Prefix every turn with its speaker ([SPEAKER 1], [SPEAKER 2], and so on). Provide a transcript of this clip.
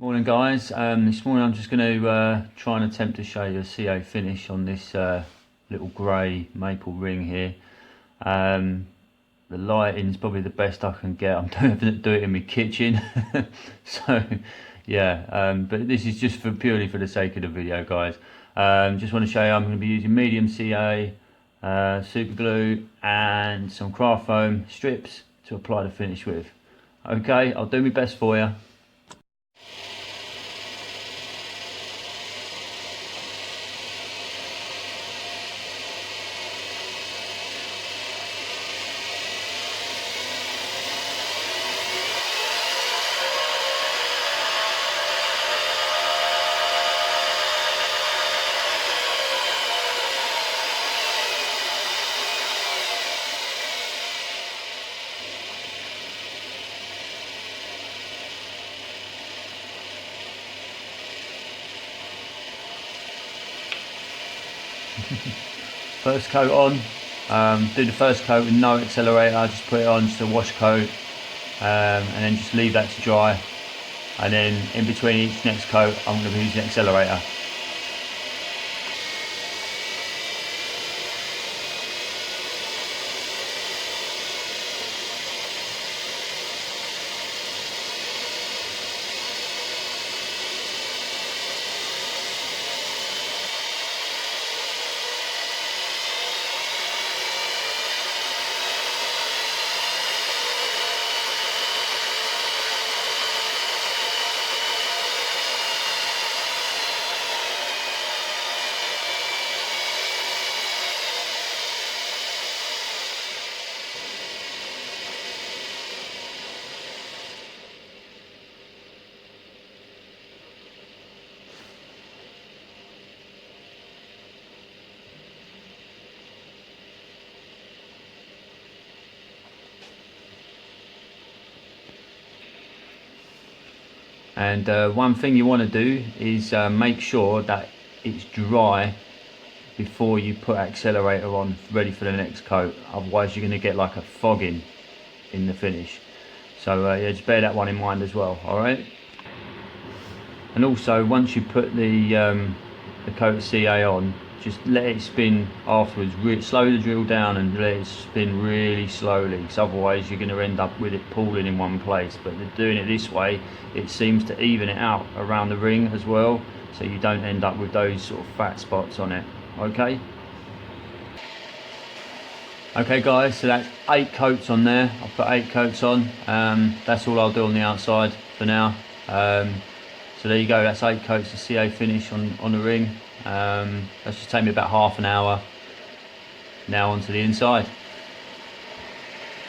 [SPEAKER 1] Morning guys, this morning I'm just going to try and attempt to show you a CA finish on this little grey maple ring here. The lighting is probably the best I can get. I'm doing it in my kitchen. So yeah, but this is just purely for the sake of the video guys. Just want to show you I'm going to be using medium CA, super glue and some craft foam strips to apply the finish with. Okay, I'll do my best for you. First coat on, do the first coat with no accelerator, just put it on just a wash coat, and then just leave that to dry, and then in between each next coat I'm going to be using an accelerator. And one thing you want to do is make sure that it's dry before you put accelerator on, ready for the next coat. Otherwise you're going to get like a fogging in the finish. So yeah, just bear that one in mind as well. All right. And also, once you put the coat of CA on, just let it spin afterwards. Slow the drill down and let it spin really slowly, because otherwise you're going to end up with it pooling in one place. But doing it this way, it seems to even it out around the ring as well, so you don't end up with those sort of fat spots on it. Okay. Okay guys, so that's 8 coats on there. I've put 8 coats on. That's all I'll do on the outside for now. So there you go, that's 8 coats of CA finish on the ring. That's just take me about half an hour. Now onto the inside.